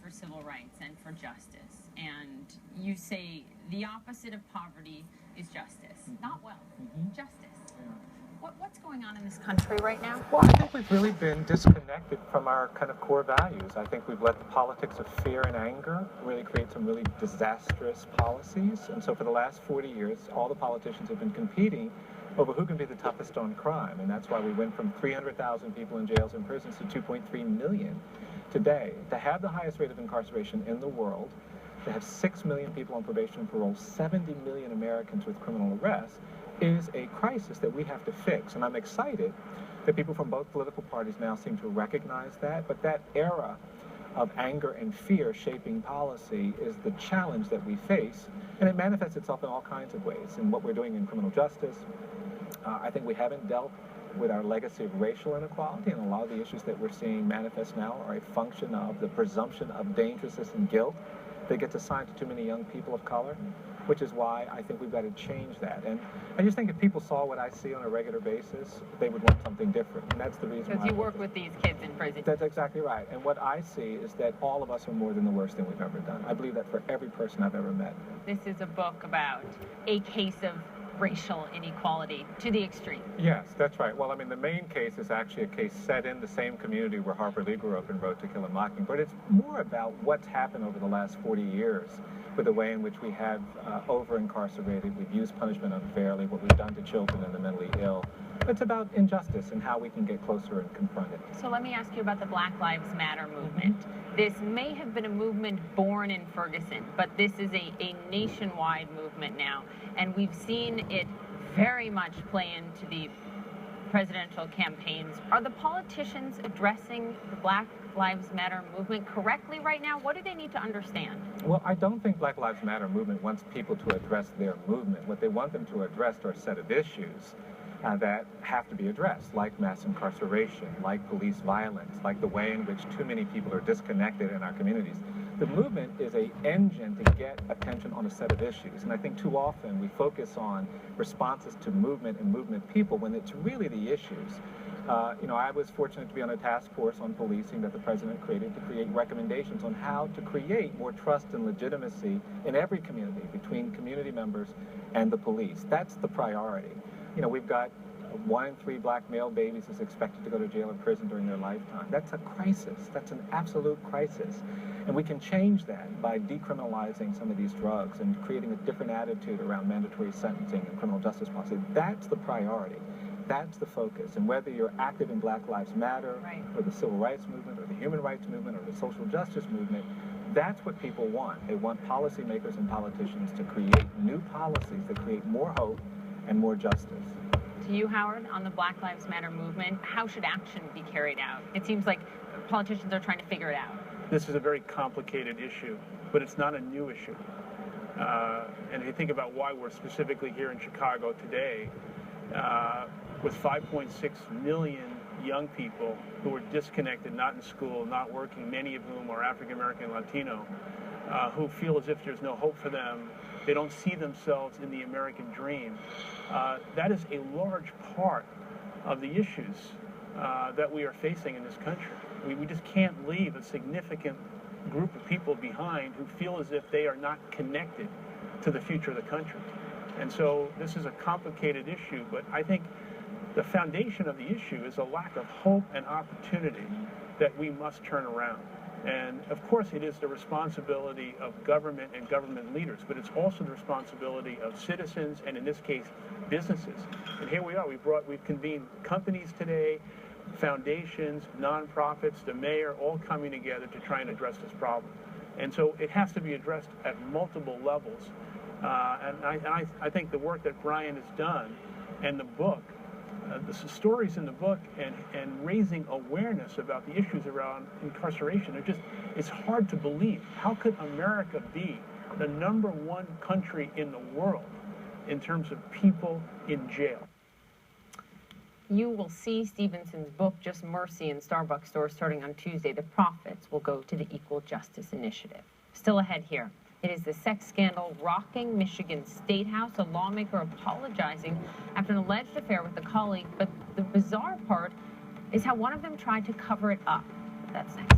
for civil rights and for justice, and you say the opposite of poverty is justice, not wealth, justice. What's going on in this country right now? Well, I think we've really been disconnected from our kind of core values. I think we've let the politics of fear and anger really create some really disastrous policies. And so for the last 40 years, all the politicians have been competing over who can be the toughest on crime. And that's why we went from 300,000 people in jails and prisons to 2.3 million today. To have the highest rate of incarceration in the world, to have 6 million people on probation and parole, 70 million Americans with criminal arrests, is a crisis that we have to fix. And I'm excited that people from both political parties now seem to recognize that. But that era of anger and fear shaping policy is the challenge that we face. And it manifests itself in all kinds of ways. In what we're doing in criminal justice, I think we haven't dealt with our legacy of racial inequality, and a lot of the issues that we're seeing manifest now are a function of the presumption of dangerousness and guilt that gets assigned to too many young people of color, which is why I think we've got to change that. And I just think if people saw what I see on a regular basis, they would want something different. And that's the reason why. Because you work with these kids in prison. That's exactly right. And what I see is that all of us are more than the worst thing we've ever done. I believe that for every person I've ever met. This is a book about a case of racial inequality to the extreme. Yes, that's right. Well, I mean, the main case is actually a case set in the same community where Harper Lee grew up and wrote To Kill a Mockingbird. It's more about what's happened over the last 40 years with the way in which we have over-incarcerated, we've used punishment unfairly, what we've done to children and the mentally ill. It's about injustice and how we can get closer and confront it. So let me ask you about the Black Lives Matter movement. This may have been a movement born in Ferguson, but this is a nationwide movement now. And we've seen it very much play into the presidential campaigns. Are the politicians addressing the Black Lives Matter movement correctly right now? What do they need to understand? Well, I don't think Black Lives Matter movement wants people to address their movement. What they want them to address are a set of issues that have to be addressed, like mass incarceration, like police violence, like the way in which too many people are disconnected in our communities. The movement is an engine to get attention on a set of issues, and I think too often we focus on responses to movement and movement people when it's really the issues. I was fortunate to be on a task force on policing that the president created to create recommendations on how to create more trust and legitimacy in every community between community members and the police. That's the priority. We've got 1 in 3 black male babies is expected to go to jail or prison during their lifetime. That's a crisis. That's an absolute crisis. And we can change that by decriminalizing some of these drugs and creating a different attitude around mandatory sentencing and criminal justice policy. That's the priority. That's the focus. And whether you're active in Black Lives Matter, or the civil rights movement, or the human rights movement, or the social justice movement, that's what people want. They want policymakers and politicians to create new policies that create more hope and more justice. To you, Howard, on the Black Lives Matter movement, how should action be carried out? It seems like politicians are trying to figure it out. This is a very complicated issue, but it's not a new issue. And if you think about why we're specifically here in Chicago today, with 5.6 million young people who are disconnected, not in school, not working, many of whom are African American, Latino, who feel as if there's no hope for them. They don't see themselves in the American dream. That is a large part of the issues that we are facing in this country. We just can't leave a significant group of people behind who feel as if they are not connected to the future of the country. And so this is a complicated issue, but I think the foundation of the issue is a lack of hope and opportunity that we must turn around. And of course it is the responsibility of government and government leaders, but it's also the responsibility of citizens and, in this case, businesses. And here we are. We've convened companies today, foundations, nonprofits, the mayor, all coming together to try and address this problem. And so it has to be addressed at multiple levels. And I think the work that Brian has done and the book, the stories in the book and raising awareness about the issues around incarceration it's hard to believe. How could America be the #1 country in the world in terms of people in jail? You will see Stevenson's book, Just Mercy, in Starbucks stores starting on Tuesday. The profits will go to the Equal Justice Initiative. Still ahead here. It is the sex scandal rocking Michigan State House, a lawmaker apologizing after an alleged affair with a colleague. But the bizarre part is how one of them tried to cover it up. That's next.